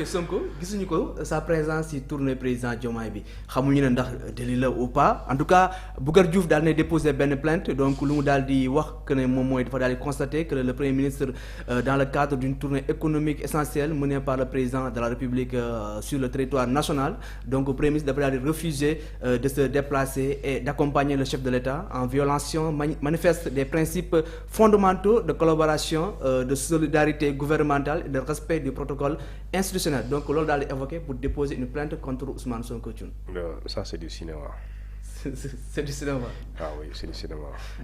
Sonko gisuñu ko sa présence ci tournée président Diomaye bi xamuñu ne ndax délit la ou pas en tout cas Bougar Diouf daal ne déposé benn plainte donc lu mu daal di wax que ne moom mooy dafa daal di constater que le premier ministre dans le cadre d'une tournée économique essentielle menée par le président de la République sur le territoire national donc le premier ministre dafa daal di refuser de se déplacer et d'accompagner le chef de l'État en violation manifeste des principes fondamentaux de collaboration de solidarité gouvernementale et de respect du protocole institutionnel. Donc loolu daal di évoqué pour déposer une plainte contre Ousmane Sonko. Ça c'est du cinéma. C'est du cinéma. Ah oui, c'est du cinéma.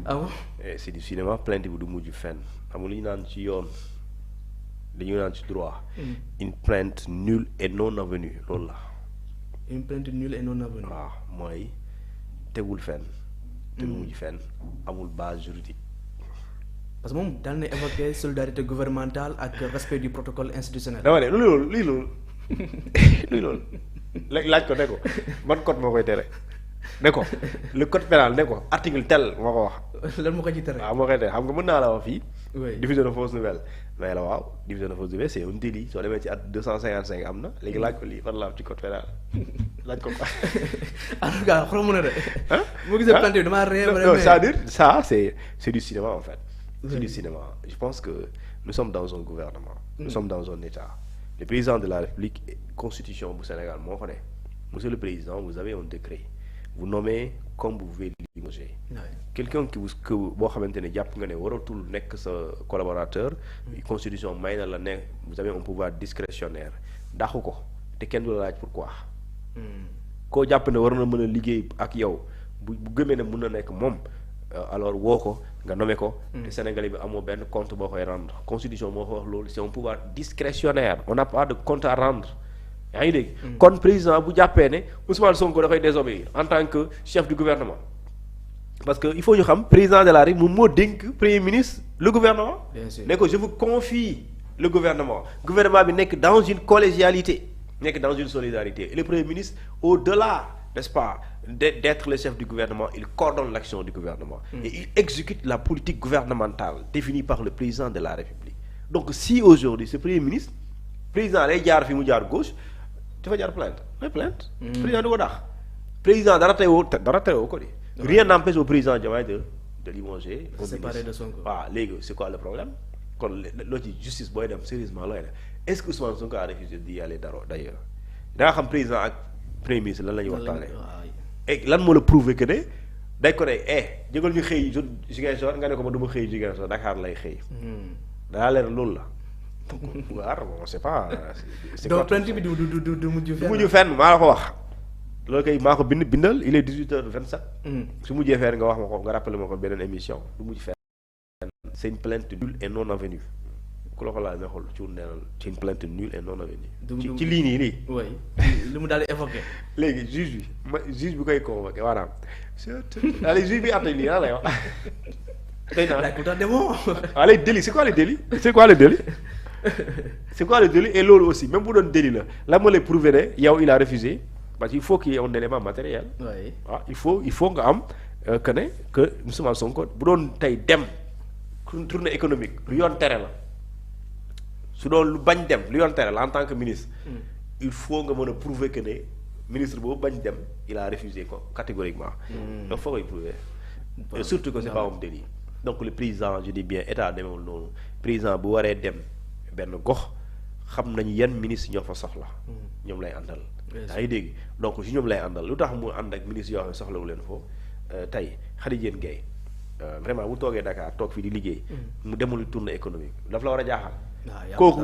Ah bon? C'est du cinéma. Plainte bi du mujj fenn amul li ñu naan ci yoon dañu naan ci droit. Une plainte nulle et non avenue loolu la. Une plainte nulle et non avenue. waaw mooy tegul fenn. te du mujj fenn amul base juridique. parce que moom daal na évoquer solidarité gouvernementale ak respect du protocole institutionnel. dama ne luy loolu laaj ko ne ko ban code moo koy tere ne ko le code pénal ne ko article tel moo ko wax. lan moo ko ci tere. waaw moo koy tere xam nga mën naa la wax fii. oui diffusion de fausse nouvelle mais la waaw diffusion de fausse nouvelle c'est un délit soo demee ci at 255 am na léegi laaj ko lii fan la am ci code pénal laaj ko quoi. en tout cas xoolal mu ne de. ah mu gisee plainte bi damaa ree. non c'est-à-dire ça c'est du cinéma en fait. C'est du cinéma. Je pense que nous sommes dans un gouvernement. Nous sommes dans un État. Le président de la République, Constitution du Sénégal, moo ko ne monsieur le président, vous avez un décret. Vous nommez comme vous pouvez limoger. Quelqu'un que boo xamante ne jàpp nga ne waratul nekk sa collaborateur. Constitution may na la ne vous avez un pouvoir discrétionnaire. dàqu ko te kenn du la laaj pourquoi. koo jàpp ne war na mën a liggéey ak yow bu gëmee ne mën na nekk moom. Alors woo ko nga nommé ko. te Sénégalais bi amoo benn compte boo koy rendre constitution moo ko wax loolu c'est un pouvoir discrétionnaire on n'a pas de compte à rendre yaa ngi dégg. kon président bu jàppee ne Ousmane Sonko dafay désobéir en tant que chef du gouvernement parce que il faut ñu xam président de la République moom moo dénk premier ministre le gouvernement. bien sûr ne ko je vous confie le gouvernement bi nekk dans une collégialité nekk dans une solidarité et le premier ministre au-delà n'est-ce pas d'être le chef du gouvernement, il coordonne l'action du gouvernement et il exécute la politique gouvernementale définie par le président de la République. Donc si aujourd'hui ce premier ministre président lay jaar fi mu jaar gauche dafa jaar plainte président du ko daax président dara teewoo ko de rien n'empêche au président Diomaye de limoger au séparé de Sonko. waaw léegi c'est quoi le problème kon loo ci justice booy dem sérieusement looy def est-ce que Ousmane Sonko a refusé d'y aller d'ailleurs da nga xam président ak premier ministre lan la ñuy waxtaanee et lan moo la prouver que ne day ko ne jógal ñu xëy Ziguinchor nga ne ko ma du ma xëy Ziguinchor Dakar lay xëy. daa leer loolu la. waaw bon c'est pas. c'est donc plainte bi du mujj fenn maa la ko wax. loolu kay maa ko bindal il est 18h27. su mujjee fenn nga wax ma ko nga rappelé ma ko beneen émission du mujj fenn. c'est une plainte nulle et non avenue. ku la ko laal nga xool ci une plainte nulle et non avenue. ci lii nii. oui li mu daal di évoqué. léegi juge bi koy convoqué maanaam. allez juge bi àtte lii lan lay wax. tey naa pourtant demoo. allez délit c'est quoi le délit. c'est quoi le délit et loolu aussi même bu doon délit la ma lay prouver ne yow il a refusé parce que il faut qu'il y ait un élément matériel. oui waaw il faut nga am que Ousmane Sonko bu doon tey dem tournée économique lu yoon tere la. su doon lu bañ dem lu yoon tere la en tant que ministre. il faut nga mën a prouver que ne ministre boobu bañ dem il a refusé ko catégoriquement. donc foo koy prouver. et surtout que c'est pas un délit. donc le président je dis bien état demeewul noonu président bu waree dem benn gox xam nañu yan ministre ñoo fa soxla. ñoom lay àndal. yaa ngi dégg donc si ñoom lay àndal lu tax mu ànd ak ministre yoo xam ne soxlawu leen foofu tey Khady Diène Gaye vraiment bu toogee Dakar toog fii di liggéey. mu demul tournée économique daf la war a jaaxal. kooku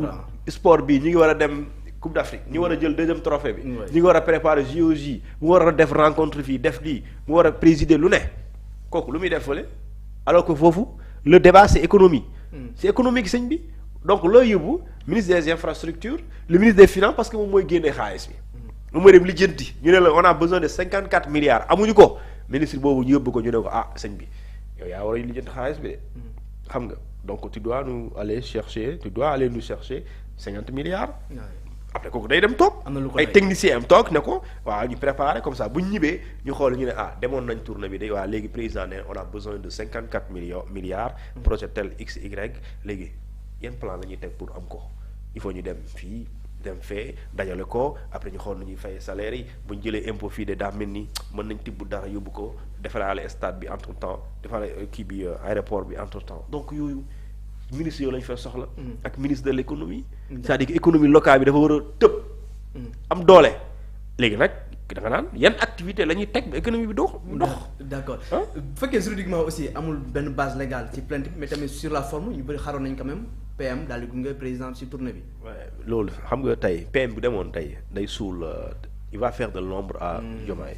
sport bi ñu ngi war a dem Coupe d'Afrique ñu war a jël deuxième trophée bi ñu ngi war a préparer JOJ mu war a def rencontre fii def lii mu war a présider lu ne kooku lu muy def fële alors que foofu le débat c'est économie c'est économique sëñ bi donc looy yóbbu ministre des infrastructures le ministre des finances parce que moom mooy génnee xaalis bi moom mooy dem lijjanti ñu ne la on a besoin de 54 milliards amuñu ko ministre boobu ñu yóbbu ko ñu ne ko sëñ bi yow yaa war a lijjanti xaalis bi de xam nga donc tu dois nous aller nous chercher 50 milliards. après kooku day dem toog. ay techniciens am toog ne ko waaw ñu préparer comme ça bu ñu ñibbee ñu xool ñu ne demoon nañ tournée bi de waaw léegi président ne on a besoin de 54 milliards. projet tel XY léegi yan plan la ñuy teg pour am ko il faut ñu dem fii dem fee dajale ko après ñu xool nu ñuy fay salaire yi bu ñu jëlee impôt fii de daa mel ni mën nañ tibb dara yóbbu ko defaraale stade bi entre temps defaraale kii bi aéroport bi entre temps donc yooyu ministre yooyu la ñu fay soxla. ak ministre de l' économie. c'est-à-dire que économie locale bi dafa war a tëb. am doole léegi nag da nga naan yan activité la ñuy teg ba économie bi dox. d' accord bu fekkee juridiquement aussi amul benn base légale ci plainte bi mais tamit sur la forme ñu bëri xaroon nañ quand même PM daal di gunge président ci tournée bi. waaye loolu xam nga tey PM bu demoon tey day suul il va faire de l'ombre à Diomaye.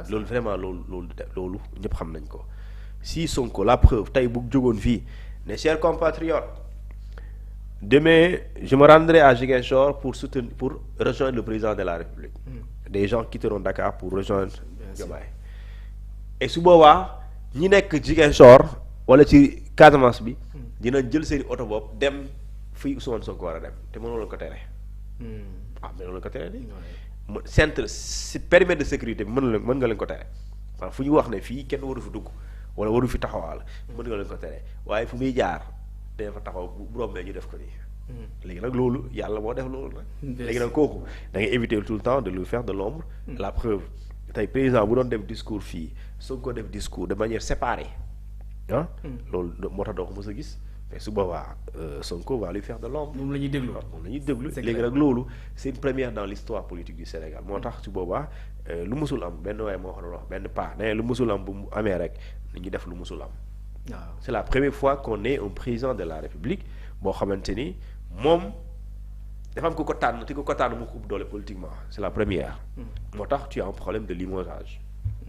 loolu vraiment loolu ñëpp xam nañ ko si Sonko la preuve tey bu jógoon fii ne chers compatriotes demain je me rendrai à Ziguinchor pour rejoindre le président de la République. Des gens quitteront Dakar pour rejoindre Diomaye. Et su boobaa ñi nekk Ziguinchor wala ci Casamance bi dinañ jël seen oto bopp dem fii Ousmane Sonko war a dem te mënoo leen ko tere. mënoo leen ko tere nii. centre si périmètre de sécurité bi mën nga leen ko tere waaw fu ñu wax ne fii kenn waru fi dugg wala waru fi taxawaal mën nga leen ko tere waaye fu muy jaar dañ fa taxaw bu rombee ñu def ko nii. léegi nag loolu yàlla moo def loolu nag. léegi nag kooku da ngay éviter tout le temps de lui faire de l'ombre. La preuve tey président bu doon def discours fii Sonko def discours de manière séparée ah. loolu moo tax doo ko mës a gis. mais su boobaa Sonko va lui faire de l'ombre. moom la ñuy déglu moom la ñuy déglu léegi nag loolu c'est une première dans l'histoire politique du Sénégal moo tax su boobaa lu mësul am benn waaye moo xam ne wax benn pas ne lu mësul am bu mu amee rek ñu def lu mësul am. waaw c'est la première fois qu'on ait un président de la République boo xamante ni moom dafa am ku ko tànn te ku ko tànn mu ko ëpp doole politiquement c'est la première. moo tax tu as un problème de limogeage.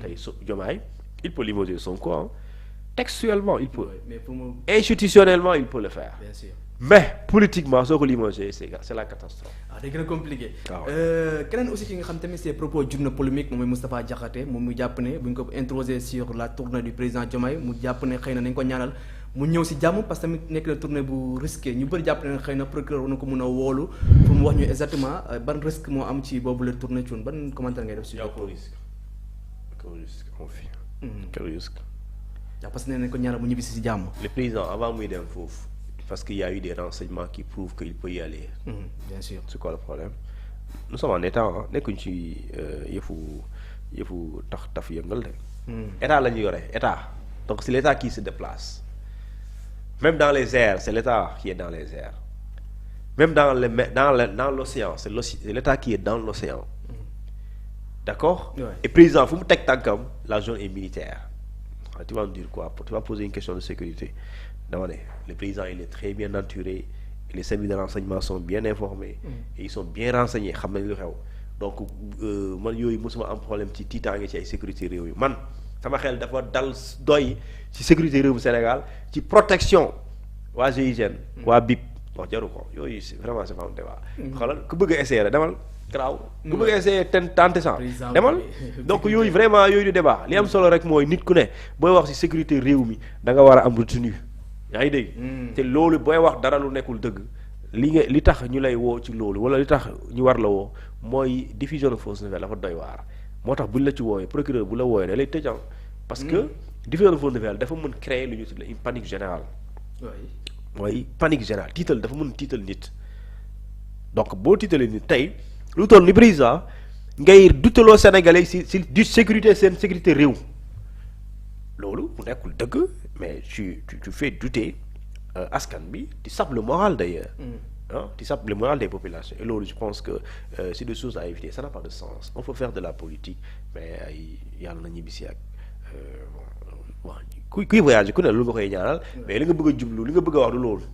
tey Diomaye il peut limoger Sonko hein. Textuellement il peut. Mais pour moi... institutionnellement il peut le faire. Bien sûr. Mais politiquement soo ko limogé c'est la catastrophe. day gën a compliqué. keneen aussi ki nga xam tamit ses propos jur na polémique moom mooy Moustapha Diakhaté moom mu jàpp ne bu ñu ko introsé sur la tournée du président Diomaye mu jàpp ne xëy na nañ ko ñaanal mu ñëw si jàmm parce que tamit nekk na tournée bu risqué ñu bëri jàpp ne xëy na procureur war na ko mën a woolu pour mu wax ñu exactement ban risque moo am ci boobu la tournée ci woon ban commentaire ngay def si. quel risque. waaw parce que nee nañ ko ñaanal mu ñibbi si jàmm. Le président avant muy dem foofu parce qu'il y a eu des renseignements qui prouvent qu'il peut y aller. Bien sûr. C'est quoi le problème? Nous sommes en état nekkuñ ci yëfu taf yëngal de. état la ñu yore état donc c'est l'état qui se déplace même dans les airs c'est l'état qui est dans les airs même dans l'océan c'est l'état qui est dans l'océan. D'accord? Ouais. Et président fu mu teg tànkam la zone est militaire. Tu vas me dire quoi? Tu vas poser une question de sécurité. dama ne le président il est très bien entouré les services de renseignement sont bien informés. Et ils sont bien renseignés xam nañ lu xew. donc man yooyu mosuma am problème ci tiitaange ci ay sécurité réew yi man sama xel dafa dal doy ci sécurité réew Sénégal ci protection waa GIGN. waa BIP wax jaru ko yooyu vraiment c'est pas un débat. xoolal ku bëgg a essayer rek demal. Graaw ku bëgg a essayer tenter ça demal donc yooyu vraiment yooyu du débat li am solo rek mooy nit ku ne booy wax ci sécurité réew mi da nga war a am retenue yaa ngi dégg. te loolu booy wax dara lu nekkul dëgg li tax ñu lay woo ci loolu wala li tax ñu war la woo mooy diffusion de fausse nouvelle dafa doy waar moo tax buñ la ci woowee procureur bu la wooyee da lay tëjal parce que diffusion de fausse nouvelle dafa mën créer lu ñu tuddee une panique générale. mooy panique générale tiital dafa mën tiital nit donc boo tiitalee nit tey. lu toll ni président ngay dutaloo Sénégalais si du sécurité seen sécurité réew loolu bu nekkul dëgg mais tu fais douter askan bi tu sapes le moral d'ailleurs tu sapes le moral des populations et loolu je pense que c'est des choses à éviter ça n'a pas de sens on peut faire de la politique mais ay yàlla na ñibbisi ak kuy voyager ku ne lu nga koy ñaanal mais li nga bëgg a jublu li nga bëgg a wax du loolu.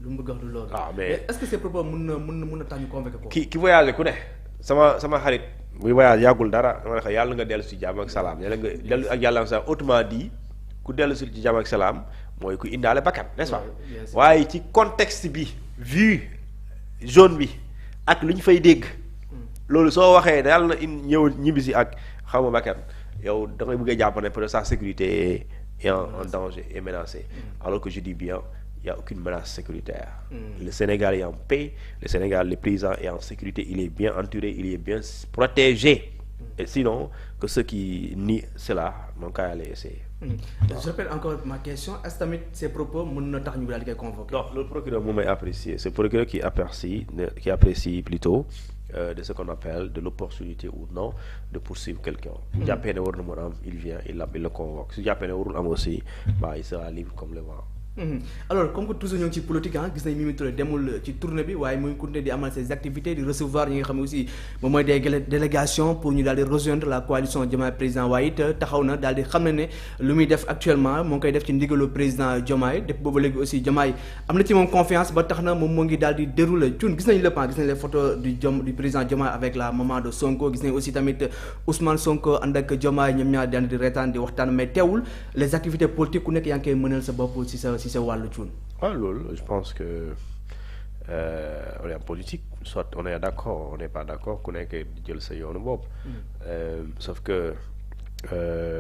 lu mu bëgg wax du loolu. mais est-ce que ces propos mën na tax ñu convaincre ko. ki voyagé ku ne sama xarit buy voyage yàggul dara dama ne ko yàlla nga dellu si jàmm ak salaam yàlla nga dellu ak yàlla ak salaam autrement dit ku dellu si jàmm ak salaam mooy ku indaale bakkan n'est-ce pas. waaye ci contexte bi vu zone bi ak lu ñu fay dégg. loolu soo waxee yàlla na ñëw ñibbisi ak xaw ma bakkan yow da ngay bëgg a jàpp ne peut-être sa sécurité est en danger est menacée alors que je dis bien. Il n'y a aucune menace sécuritaire. Le Sénégal est en paix, le président est en sécurité, il est bien entouré, il est bien protégé. Et sinon, que ceux qui nient cela n'ont qu'à aller essayer. Je répète encore ma question, est-ce que ces propos mën na tax ñu daal di koy convoquer? Non, le procureur moom may apprécier, c'est le procureur qui apprécie plutôt de ce qu'on appelle de l'opportunité ou non de poursuivre quelqu'un. Su jàppee ne war na mën a am, il vient, il le convoque. Su jàppee ne warul am aussi, il sera libre comme le vent. Alors comme que toujours ñoo ngi ci politique gis nañ Mimi Touré demul ci tournée bi waaye muy continuer di amal ses activités di recevoir ñi nga xam ne aussi moom mooy des délégations pour ñu daal di rejoindre la coalition Diomaye président waaye it taxaw na daal di xam ne lu muy def actuellement moo ngi koy def ci ndigalu président Diomaye def boobu léegi aussi Diomaye am na ci moom confiance ba tax na moom moo ngi daal di dérouler Thioune gis nañ lépp gis nañ les photos du président Diomaye avec la maman de Sonko gis nañ aussi tamit Ousmane Sonko ànd ak Diomaye ñoom ñaar daan di reetaan di waxtaan mais teewul les activités politiques ku nekk yaa ngi koy mënal sa bopp ci sa wàllu Thioune. Je pense que on est en politique, soit on est d'accord, on n'est pas d'accord, ku nekk jël sa yoonu bopp. Sauf que